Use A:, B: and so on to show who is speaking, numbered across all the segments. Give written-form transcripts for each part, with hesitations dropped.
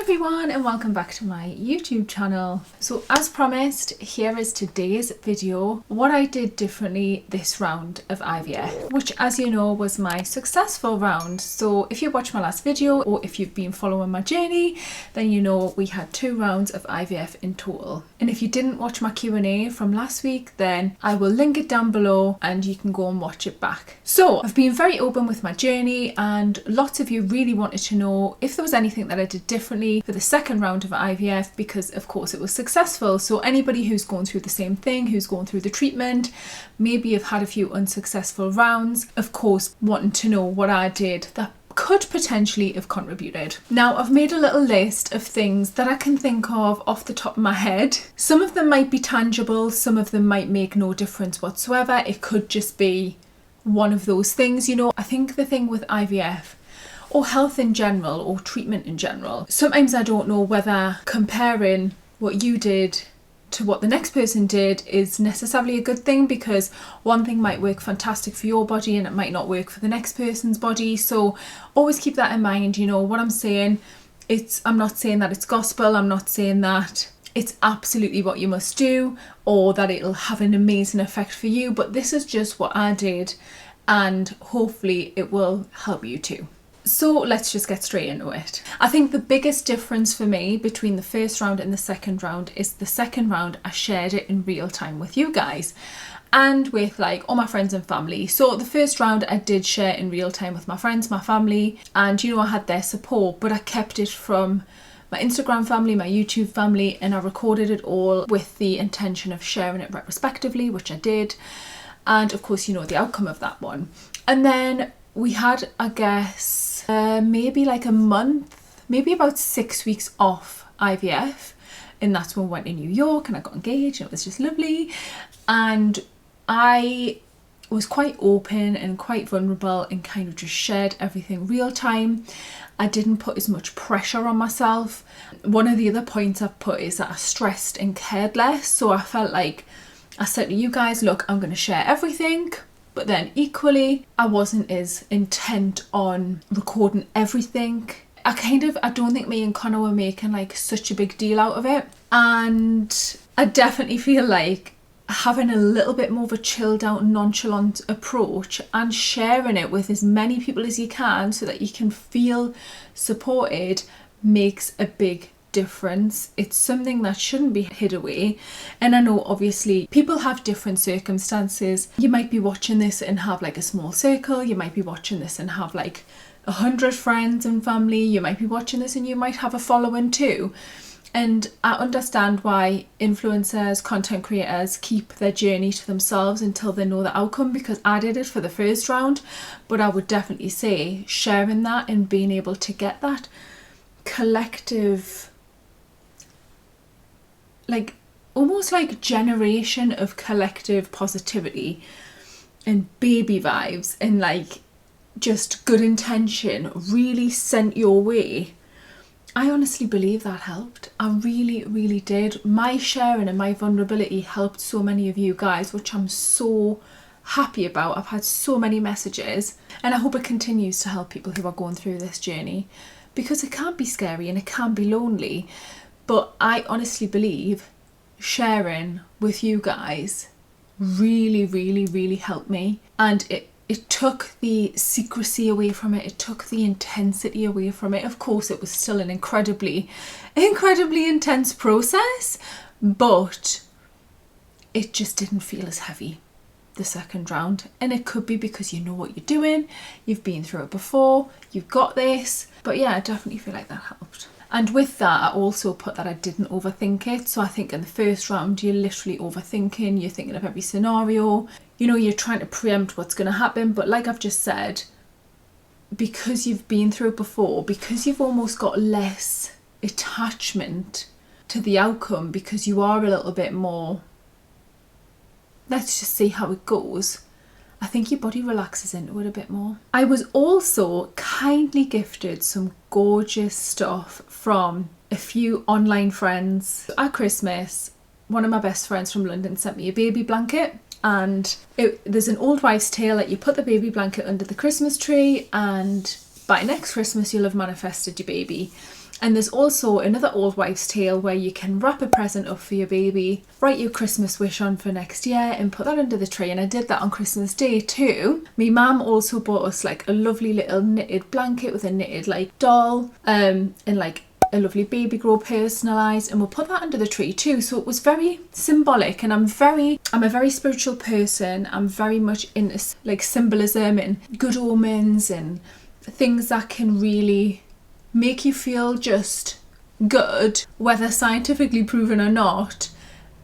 A: everyone and welcome back to my YouTube channel. So as promised, here is today's video, what I did differently this round of IVF, which as you know was my successful round. So if you watched my last video or if you've been following my journey, then you know we had 2 rounds of IVF in total. And if you didn't watch my Q&A from last week, then I will link it down below and you can go and watch it back. So I've been very open with my journey and lots of you really wanted to know if there was anything that I did differently for the second round of IVF, because of course it was successful. So anybody who's going through the same thing, who's going through the treatment, maybe have had a few unsuccessful rounds, of course wanting to know what I did that could potentially have contributed. Now I've made a little list of things that I can think of off the top of my head. Some of them might be tangible, some of them might make no difference whatsoever. It could just be one of those things, you know. I think the thing with IVF or health in general or treatment in general, sometimes I don't know whether comparing what you did to what the next person did is necessarily a good thing, because one thing might work fantastic for your body and it might not work for the next person's body. So always keep that in mind, you know, what I'm saying. I'm not saying that it's gospel, I'm not saying that it's absolutely what you must do or that it'll have an amazing effect for you, but this is just what I did and hopefully it will help you too. So let's just get straight into it. I think the biggest difference for me between the first round and the second round is the second round I shared it in real time with you guys and with like all my friends and family. So the first round I did share in real time with my friends, my family, and you know, I had their support, but I kept it from my Instagram family, my YouTube family, and I recorded it all with the intention of sharing it retrospectively, which I did. And of course, you know the outcome of that one. And then we had, I guess, maybe like a month, maybe about 6 weeks off IVF. And that's when we went to New York and I got engaged and it was just lovely. And I was quite open and quite vulnerable and kind of just shared everything real time. I didn't put as much pressure on myself. One of the other points I've put is that I stressed and cared less. So I felt like I said to you guys, look, I'm going to share everything. But then equally, I wasn't as intent on recording everything. I don't think me and Connor were making like such a big deal out of it. And I definitely feel like having a little bit more of a chilled out, nonchalant approach and sharing it with as many people as you can so that you can feel supported makes a big difference. It's something that shouldn't be hid away. And I know obviously people have different circumstances. You might be watching this and have like a small circle. You might be watching this and have like 100 friends and family. You might be watching this and you might have a following too. And I understand why influencers, content creators keep their journey to themselves until they know the outcome, because I did it for the first round. But I would definitely say sharing that and being able to get that collective, like almost like generation of collective positivity and baby vibes and like just good intention really sent your way. I honestly believe that helped. I really, really did. My sharing and my vulnerability helped so many of you guys, which I'm so happy about. I've had so many messages and I hope it continues to help people who are going through this journey, because it can be scary and it can be lonely. But I honestly believe sharing with you guys really, really, really helped me. And it took the secrecy away from it. It took the intensity away from it. Of course, it was still an incredibly, incredibly intense process, but it just didn't feel as heavy the second round. And it could be because you know what you're doing. You've been through it before. You've got this. But yeah, I definitely feel like that helped. And with that, I also put that I didn't overthink it. So I think in the first round, you're literally overthinking. You're thinking of every scenario. You know, you're trying to preempt what's going to happen. But like I've just said, because you've been through it before, because you've almost got less attachment to the outcome, because you are a little bit more, let's just see how it goes, I think your body relaxes into it a bit more. I was also kindly gifted some gorgeous stuff from a few online friends. At Christmas, one of my best friends from London sent me a baby blanket, and there's an old wives' tale that you put the baby blanket under the Christmas tree and by next Christmas you'll have manifested your baby. And there's also another old wives' tale where you can wrap a present up for your baby, write your Christmas wish on for next year and put that under the tree. And I did that on Christmas Day too. My mum also bought us like a lovely little knitted blanket with a knitted like doll and like a lovely baby grow personalised, and we'll put that under the tree too. So it was very symbolic, and I'm a very spiritual person. I'm very much into like symbolism and good omens and things that can really make you feel just good, whether scientifically proven or not,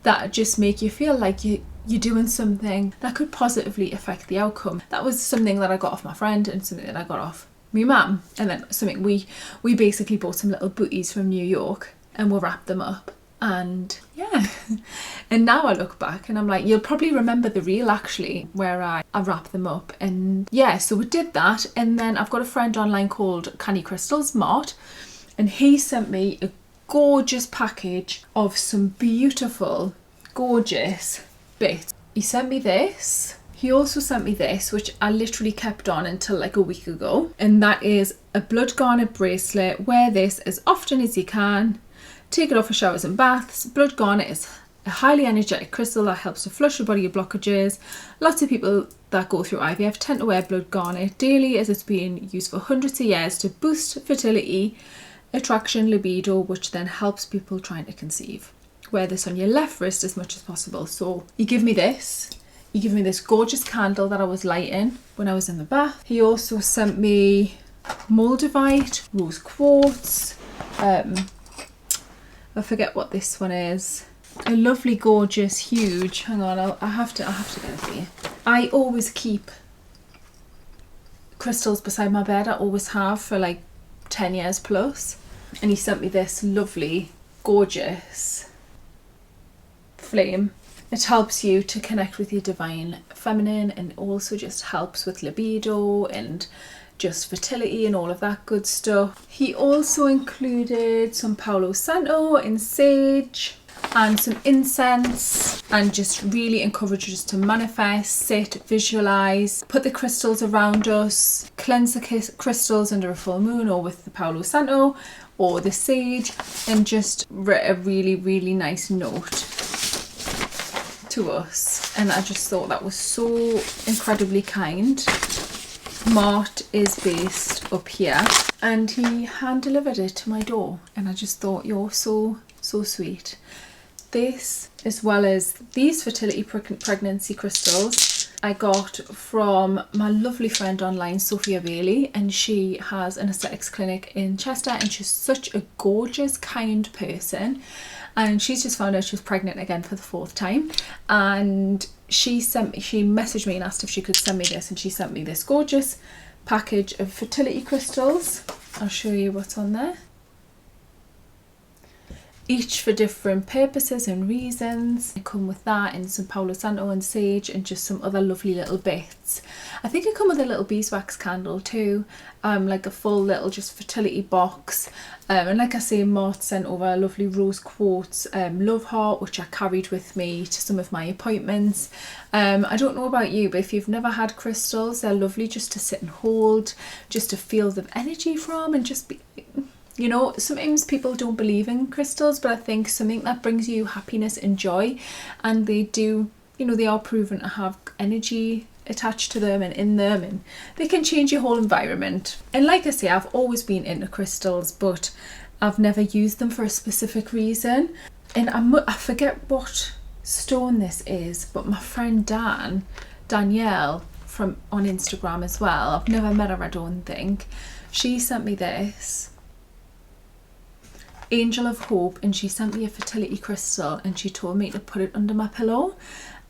A: that just make you feel like you're doing something that could positively affect the outcome. That was something that I got off my friend and something that I got off my mum, and then something we basically bought some little booties from New York and we'll wrap them up. And yeah, and now I look back and I'm like, you'll probably remember the reel actually where I wrap them up. And yeah, so we did that. And then I've got a friend online called Canny Crystals, Mart, and he sent me a gorgeous package of some beautiful, gorgeous bits. He sent me this. He also sent me this, which I literally kept on until like a week ago. And that is a blood garnet bracelet. Wear this as often as you can. Take it off for showers and baths. Blood garnet is a highly energetic crystal that helps to flush your body of blockages. Lots of people that go through IVF tend to wear blood garnet daily, as it's been used for hundreds of years to boost fertility, attraction, libido, which then helps people trying to conceive. Wear this on your left wrist as much as possible. So he gave me this. He gave me this gorgeous candle that I was lighting when I was in the bath. He also sent me Moldavite, rose quartz, I forget what this one is. A lovely, gorgeous, huge. Hang on, I have to get it for you. I always keep crystals beside my bed. I always have for like 10 years plus. And he sent me this lovely, gorgeous flame. It helps you to connect with your divine feminine, and also just helps with libido and just fertility and all of that good stuff. He also included some Palo Santo and sage and some incense, and just really encourages us to manifest, sit, visualize, put the crystals around us, cleanse the crystals under a full moon or with the Palo Santo or the sage, and just a really, really nice note to us. And I just thought that was so incredibly kind. Mart is based up here, and he hand delivered it to my door, and I just thought, you're so sweet. This, as well as these fertility pregnancy crystals, I got from my lovely friend online, Sophia Bailey, and she has an aesthetics clinic in Chester, and she's such a gorgeous, kind person. And she's just found out she was pregnant again for the 4th time, and she messaged me and asked if she could send me this, and she sent me this gorgeous package of fertility crystals. I'll show you what's on there. Each for different purposes and reasons. I come with that and some Palo Santo and sage and just some other lovely little bits. I think I come with a little beeswax candle too, like a full little just fertility box. And like I say, Mart sent over a lovely rose quartz love heart, which I carried with me to some of my appointments. I don't know about you, but if you've never had crystals, they're lovely just to sit and hold, just to feel the energy from, and just be, you know, sometimes people don't believe in crystals, but I think something that brings you happiness and joy, and they do, you know, they are proven to have energy attached to them and in them, and they can change your whole environment. And like I say, I've always been into crystals, but I've never used them for a specific reason. And I forget what stone this is, but my friend Danielle from on Instagram as well, I've never met her, I don't think, she sent me this Angel of Hope, and she sent me a fertility crystal, and she told me to put it under my pillow,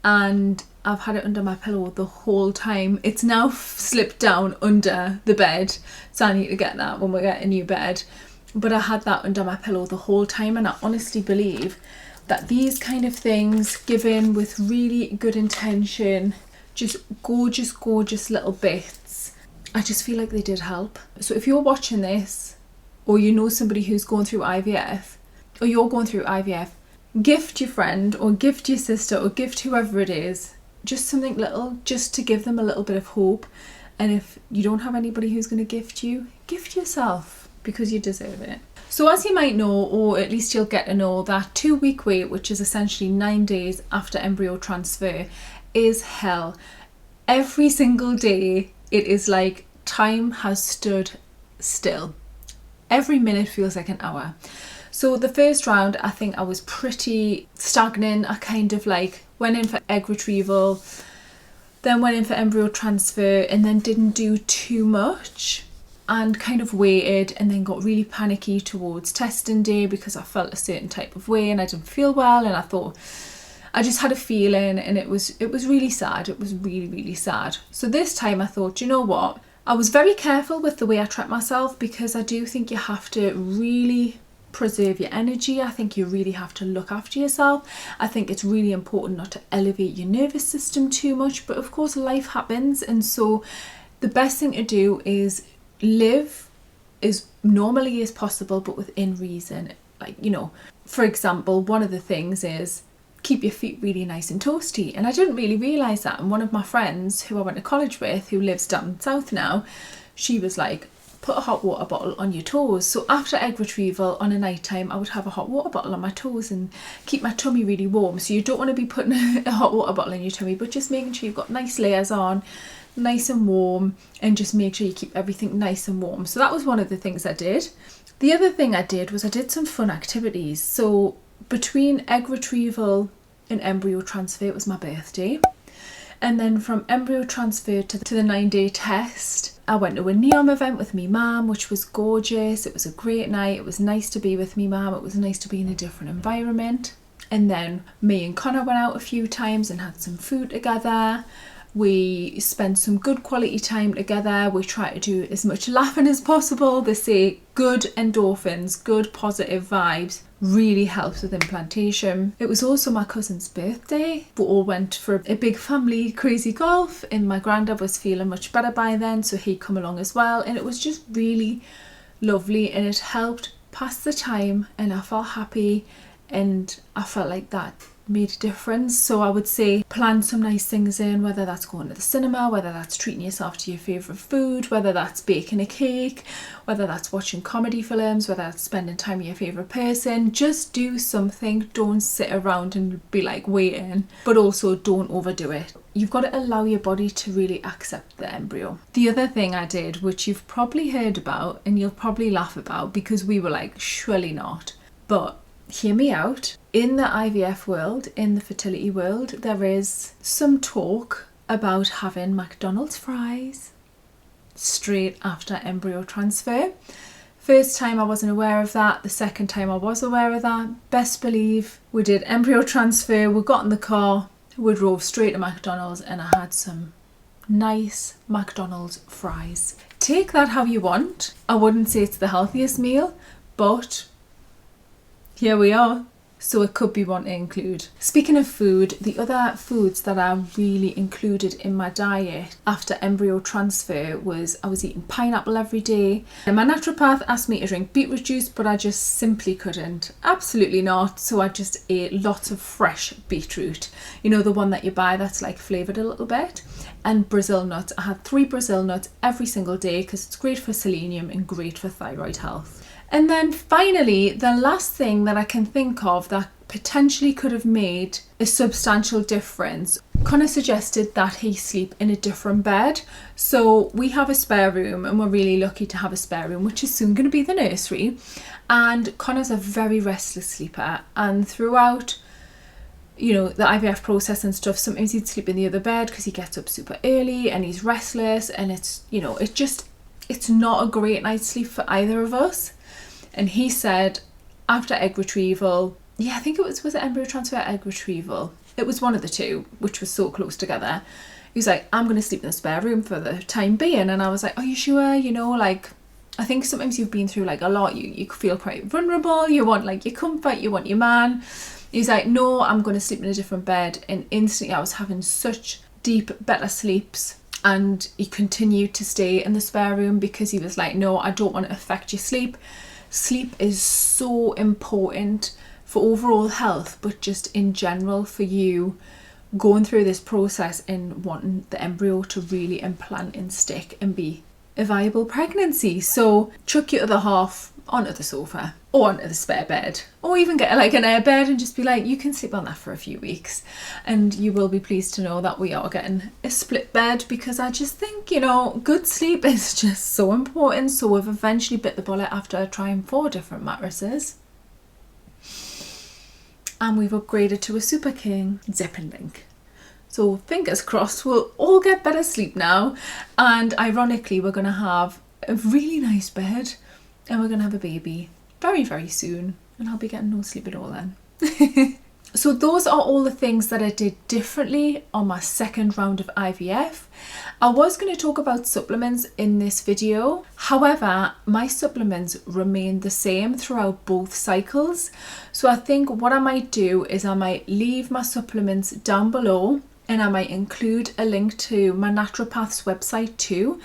A: and I've had it under my pillow the whole time. It's now slipped down under the bed, so I need to get that when we get a new bed, but I had that under my pillow the whole time. And I honestly believe that these kind of things, given with really good intention, just gorgeous little bits, I just feel like they did help. So if you're watching this, or you know somebody who's going through IVF, or you're going through IVF, gift your friend or gift your sister or gift whoever it is just something little, just to give them a little bit of hope. And if you don't have anybody who's going to gift you, gift yourself, because you deserve it. So as you might know, or at least you'll get to know, that 2-week wait, which is essentially 9 days after embryo transfer, is hell. Every single day it is like time has stood still. Every minute feels like an hour. So the first round, I think I was pretty stagnant. I kind of like went in for egg retrieval, then went in for embryo transfer, and then didn't do too much and kind of waited, and then got really panicky towards testing day because I felt a certain type of way and I didn't feel well, and I thought, I just had a feeling, and it was really sad. It was really, really sad. So this time I thought, you know what? I was very careful with the way I treat myself, because I do think you have to really preserve your energy. I think you really have to look after yourself. I think it's really important not to elevate your nervous system too much, but of course life happens, and so the best thing to do is live as normally as possible, but within reason. Like, you know, for example, one of the things is keep your feet really nice and toasty, and I didn't really realise that, and one of my friends who I went to college with, who lives down south now, she was like, put a hot water bottle on your toes. So after egg retrieval on a night time, I would have a hot water bottle on my toes and keep my tummy really warm. So you don't want to be putting a hot water bottle in your tummy, but just making sure you've got nice layers on, nice and warm, and just make sure you keep everything nice and warm. So that was one of the things I did. The other thing I did was I did some fun activities. So between egg retrieval and embryo transfer, it was my birthday. And then from embryo transfer to the 9-day test, I went to a NEOM event with me mum, which was gorgeous. It was a great night. It was nice to be with me mum. It was nice to be in a different environment. And then me and Connor went out a few times and had some food together. We spent some good quality time together. We try to do as much laughing as possible. They say good endorphins, good positive vibes really helps with implantation. It was also my cousin's birthday. We all went for a big family crazy golf, and my granddad was feeling much better by then, so he'd come along as well, and it was just really lovely, and it helped pass the time, and I felt happy, and I felt like that made a difference. So I would say plan some nice things in, whether that's going to the cinema, whether that's treating yourself to your favourite food, whether that's baking a cake, whether that's watching comedy films, whether that's spending time with your favourite person. Just do something. Don't sit around and be like waiting, but also don't overdo it. You've got to allow your body to really accept the embryo. The other thing I did, which you've probably heard about and you'll probably laugh about because we were like, surely not, but hear me out. In the IVF world, in the fertility world, there is some talk about having McDonald's fries straight after embryo transfer. First time I wasn't aware of that. The second time I was aware of that. Best believe we did embryo transfer, we got in the car, we drove straight to McDonald's, and I had some nice McDonald's fries. Take that how you want. I wouldn't say it's the healthiest meal, but here we are. So it could be one to include. Speaking of food, the other foods that I really included in my diet after embryo transfer was I was eating pineapple every day. And my naturopath asked me to drink beetroot juice, but I just simply couldn't. Absolutely not. So I just ate lots of fresh beetroot. You know, the one that you buy that's like flavoured a little bit. And Brazil nuts. I had 3 Brazil nuts every single day because it's great for selenium and great for thyroid health. And then finally, the last thing that I can think of that potentially could have made a substantial difference, Connor suggested that he sleep in a different bed. So we have a spare room, and we're really lucky to have a spare room, which is soon going to be the nursery. And Connor's a very restless sleeper, and throughout, you know, the IVF process and stuff, sometimes he'd sleep in the other bed because he gets up super early and he's restless, and it's, you know, it's not a great night's sleep for either of us. And he said after egg retrieval, yeah, I think it was it embryo transfer or egg retrieval? It was one of the two, which was so close together. He was like, I'm going to sleep in the spare room for the time being. And I was like, are you sure? You know, like, I think sometimes you've been through like a lot. You feel quite vulnerable. You want like your comfort. You want your man. He's like, no, I'm going to sleep in a different bed. And instantly I was having such deep, better sleeps. And he continued to stay in the spare room because he was like, no, I don't want to affect your sleep. Sleep is so important for overall health, but just in general for you going through this process and wanting the embryo to really implant and stick and be a viable pregnancy. So chuck your other half onto the sofa or onto the spare bed, or even get like an air bed and just be like, you can sleep on that for a few weeks. And you will be pleased to know that we are getting a split bed, because I just think, you know, good sleep is just so important. So we've eventually bit the bullet after trying 4 different mattresses, and we've upgraded to a Super King Zip and Link. So fingers crossed we'll all get better sleep now, and ironically we're going to have a really nice bed, and we're going to have a baby very, very soon, and I'll be getting no sleep at all then. So those are all the things that I did differently on my second round of IVF. I was going to talk about supplements in this video. However, my supplements remain the same throughout both cycles. So I think what I might do is I might leave my supplements down below, and I might include a link to my naturopath's website too,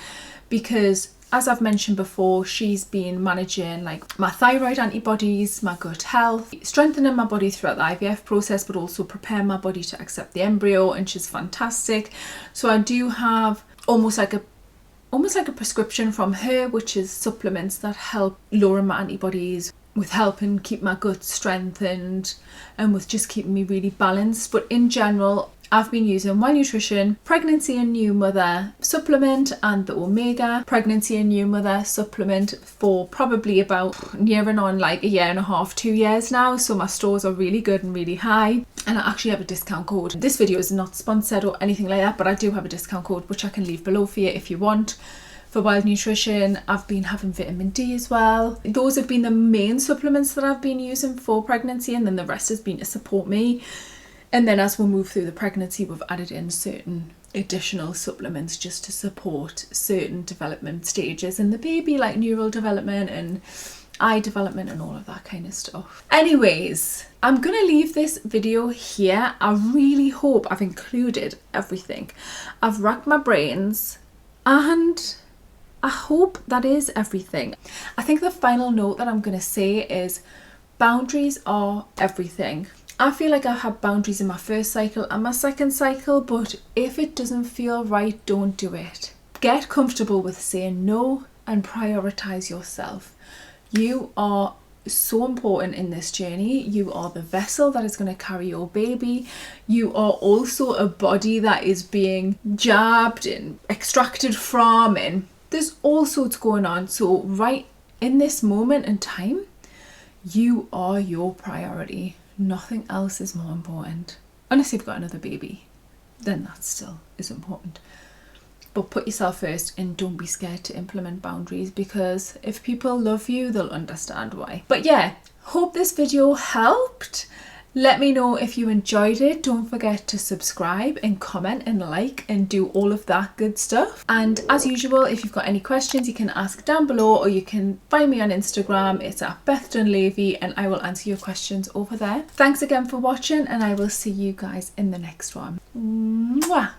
A: because as I've mentioned before, she's been managing like my thyroid antibodies, my gut health, strengthening my body throughout the IVF process, but also preparing my body to accept the embryo, and she's fantastic. So I do have almost like a prescription from her, which is supplements that help lower my antibodies, with helping keep my gut strengthened, and with just keeping me really balanced. But in general, I've been using Well Nutrition Pregnancy and New Mother supplement and the Omega Pregnancy and New Mother supplement for probably about nearing on like a year and a half, 2 years now. So my stores are really good and really high, and I actually have a discount code. This video is not sponsored or anything like that, but I do have a discount code which I can leave below for you if you want. For Wild Nutrition, I've been having vitamin D as well. Those have been the main supplements that I've been using for pregnancy, and then the rest has been to support me. And then as we move through the pregnancy, we've added in certain additional supplements just to support certain development stages in the baby, like neural development and eye development and all of that kind of stuff. Anyways, I'm going to leave this video here. I really hope I've included everything. I've racked my brains, and I hope that is everything. I think the final note that I'm going to say is boundaries are everything. I feel like I had boundaries in my first cycle and my second cycle, but if it doesn't feel right, don't do it. Get comfortable with saying no and prioritize yourself. You are so important in this journey. You are the vessel that is going to carry your baby. You are also a body that is being jabbed and extracted from, and there's all sorts going on. So right in this moment in time, you are your priority. Nothing else is more important. Unless you've got another baby, then that still is important. But put yourself first, and don't be scared to implement boundaries, because if people love you, they'll understand why. But yeah, hope this video helped. Let me know if you enjoyed it. Don't forget to subscribe and comment and like and do all of that good stuff. And as usual, if you've got any questions, you can ask down below, or you can find me on Instagram. It's at BethDunleavy, and I will answer your questions over there. Thanks again for watching, and I will see you guys in the next one. Mwah!